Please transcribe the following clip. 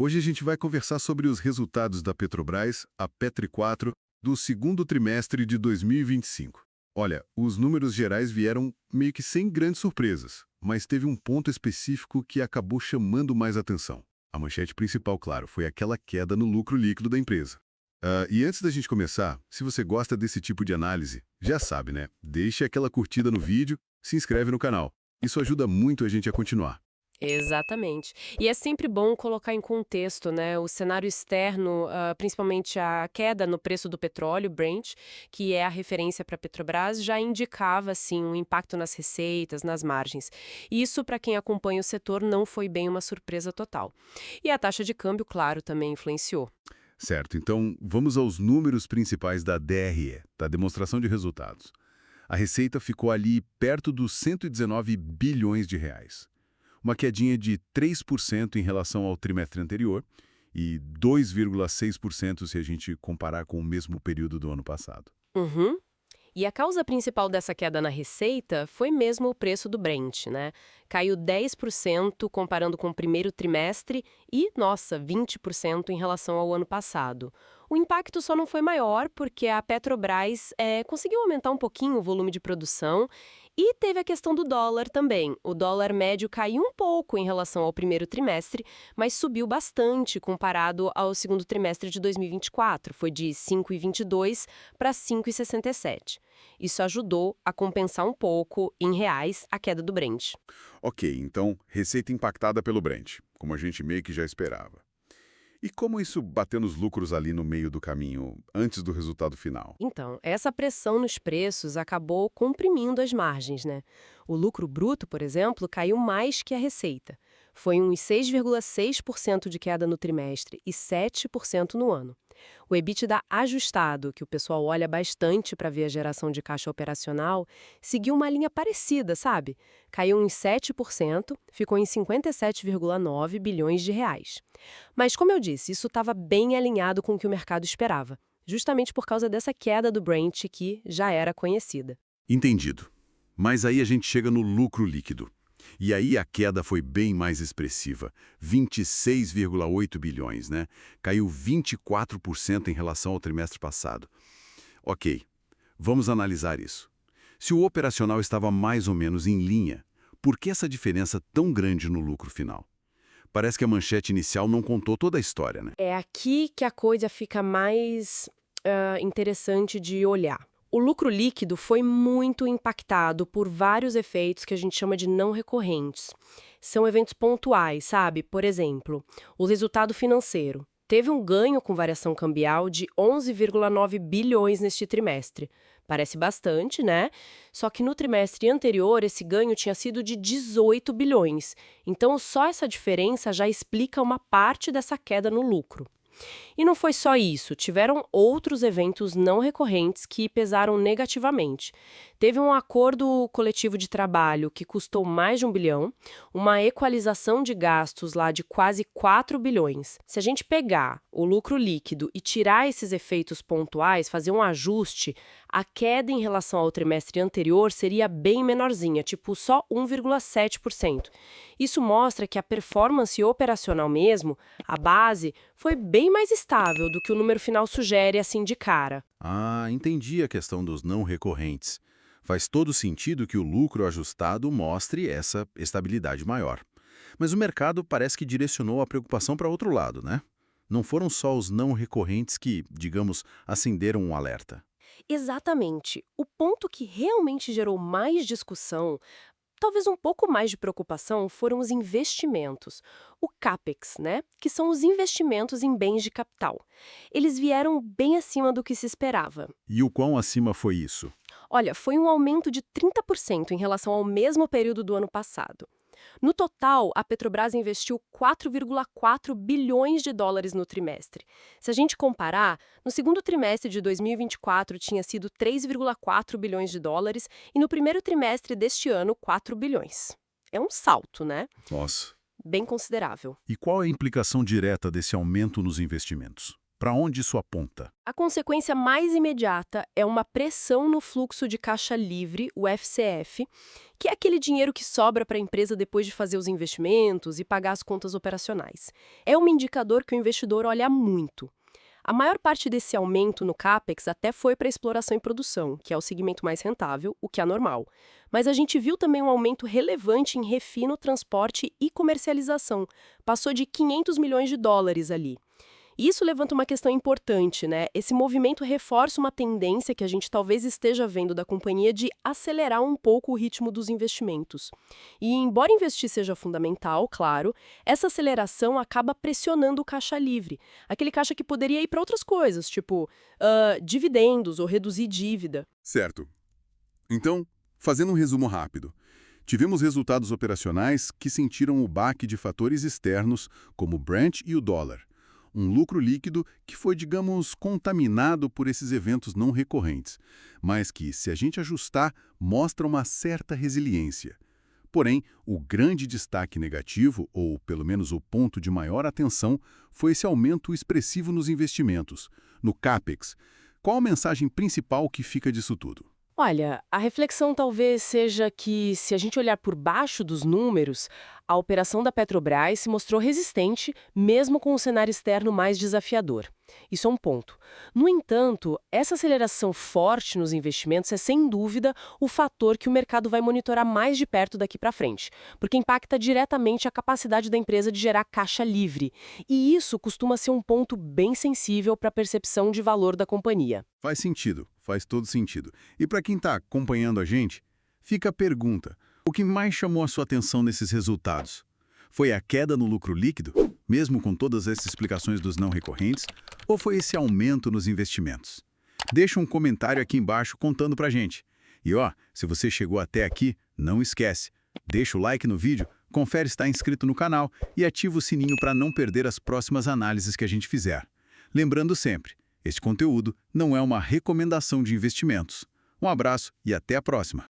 Hoje a gente vai conversar sobre os resultados da Petrobras, a Petri 4, do segundo trimestre de 2025. Olha, os números gerais vieram meio que sem grandes surpresas, mas teve um ponto específico que acabou chamando mais atenção. A manchete principal, claro, foi aquela queda no lucro líquido da empresa. E antes da gente começar, se você gosta desse tipo de análise, já sabe, né? Deixe aquela curtida no vídeo, se inscreve no canal. Isso ajuda muito a gente a continuar. Exatamente. E é sempre bom colocar em contexto, né, o cenário externo, principalmente a queda no preço do petróleo, Brent, que é a referência para a Petrobras, já indicava, assim, um impacto nas receitas, nas margens. Isso, para quem acompanha o setor, não foi bem uma surpresa total. E a taxa de câmbio, claro, também influenciou. Certo, então vamos aos números principais da DRE, da demonstração de resultados. A receita ficou ali perto dos 119 bilhões de reais. Uma quedinha de 3% em relação ao trimestre anterior e 2,6% se a gente comparar com o mesmo período do ano passado. Uhum. E a causa principal dessa queda na receita foi mesmo o preço do Brent, né? Caiu 10% comparando com o primeiro trimestre e, nossa, 20% em relação ao ano passado. O impacto só não foi maior porque a Petrobras conseguiu aumentar um pouquinho o volume de produção e teve a questão do dólar também. O dólar médio caiu um pouco em relação ao primeiro trimestre, mas subiu bastante comparado ao segundo trimestre de 2024. Foi de 5,22 para 5,67. Isso ajudou a compensar um pouco, em reais, a queda do Brent. Ok, então receita impactada pelo Brent, como a gente meio que já esperava. E como isso bateu nos lucros ali no meio do caminho, antes do resultado final? Então, essa pressão nos preços acabou comprimindo as margens, né? O lucro bruto, por exemplo, caiu mais que a receita. Foi uns 6,6% de queda no trimestre e 7% no ano. O EBITDA ajustado, que o pessoal olha bastante para ver a geração de caixa operacional, seguiu uma linha parecida, sabe? Caiu uns 7%, ficou em 57,9 bilhões de reais. Mas, como eu disse, isso estava bem alinhado com o que o mercado esperava, justamente por causa dessa queda do Brent que já era conhecida. Entendido. Mas aí a gente chega no lucro líquido. E aí a queda foi bem mais expressiva, 26,8 bilhões, né? Caiu 24% em relação ao trimestre passado. Ok, vamos analisar isso. Se o operacional estava mais ou menos em linha, por que essa diferença tão grande no lucro final? Parece que a manchete inicial não contou toda a história, né? É aqui que a coisa fica mais interessante de olhar. O lucro líquido foi muito impactado por vários efeitos que a gente chama de não recorrentes. São eventos pontuais, sabe? Por exemplo, o resultado financeiro. Teve um ganho com variação cambial de 11,9 bilhões neste trimestre. Parece bastante, né? Só que no trimestre anterior esse ganho tinha sido de 18 bilhões. Então só essa diferença já explica uma parte dessa queda no lucro. E não foi só isso, tiveram outros eventos não recorrentes que pesaram negativamente. Teve um acordo coletivo de trabalho que custou mais de 1 bilhão, uma equalização de gastos lá de quase 4 bilhões. Se a gente pegar o lucro líquido e tirar esses efeitos pontuais, fazer um ajuste, a queda em relação ao trimestre anterior seria bem menorzinha, tipo só 1,7%. Isso mostra que a performance operacional mesmo, a base, foi bem mais estável do que o número final sugere assim de cara. Ah, entendi a questão dos não recorrentes. Faz todo sentido que o lucro ajustado mostre essa estabilidade maior. Mas o mercado parece que direcionou a preocupação para outro lado, né? Não foram só os não recorrentes que, digamos, acenderam um alerta. Exatamente. O ponto que realmente gerou mais discussão, talvez um pouco mais de preocupação, foram os investimentos. O CAPEX, né? Que são os investimentos em bens de capital. Eles vieram bem acima do que se esperava. E o quão acima foi isso? Olha, foi um aumento de 30% em relação ao mesmo período do ano passado. No total, a Petrobras investiu 4,4 bilhões de dólares no trimestre. Se a gente comparar, no segundo trimestre de 2024 tinha sido 3,4 bilhões de dólares e no primeiro trimestre deste ano, 4 bilhões. É um salto, né? Nossa. Bem considerável. E qual é a implicação direta desse aumento nos investimentos? Para onde isso aponta? A consequência mais imediata é uma pressão no fluxo de caixa livre, o FCF, que é aquele dinheiro que sobra para a empresa depois de fazer os investimentos e pagar as contas operacionais. É um indicador que o investidor olha muito. A maior parte desse aumento no CAPEX até foi para exploração e produção, que é o segmento mais rentável, o que é normal. Mas a gente viu também um aumento relevante em refino, transporte e comercialização. Passou de 500 milhões de dólares ali. E isso levanta uma questão importante, né? Esse movimento reforça uma tendência que a gente talvez esteja vendo da companhia de acelerar um pouco o ritmo dos investimentos. E embora investir seja fundamental, claro, essa aceleração acaba pressionando o caixa livre. Aquele caixa que poderia ir para outras coisas, tipo dividendos ou reduzir dívida. Certo. Então, fazendo um resumo rápido, tivemos resultados operacionais que sentiram o baque de fatores externos, como o Brent e o dólar. Um lucro líquido que foi, digamos, contaminado por esses eventos não recorrentes, mas que, se a gente ajustar, mostra uma certa resiliência. Porém, o grande destaque negativo, ou pelo menos o ponto de maior atenção, foi esse aumento expressivo nos investimentos, no CAPEX. Qual a mensagem principal que fica disso tudo? Olha, a reflexão talvez seja que, se a gente olhar por baixo dos números, a operação da Petrobras se mostrou resistente, mesmo com o cenário externo mais desafiador. Isso é um ponto. No entanto, essa aceleração forte nos investimentos é, sem dúvida, o fator que o mercado vai monitorar mais de perto daqui para frente, porque impacta diretamente a capacidade da empresa de gerar caixa livre. E isso costuma ser um ponto bem sensível para a percepção de valor da companhia. Faz sentido, faz todo sentido. E para quem está acompanhando a gente, fica a pergunta: o que mais chamou a sua atenção nesses resultados? Foi a queda no lucro líquido, mesmo com todas essas explicações dos não recorrentes, ou foi esse aumento nos investimentos? Deixa um comentário aqui embaixo contando pra gente. E se você chegou até aqui, não esquece, deixa o like no vídeo, confere se está inscrito no canal e ativa o sininho para não perder as próximas análises que a gente fizer. Lembrando sempre, este conteúdo não é uma recomendação de investimentos. Um abraço e até a próxima!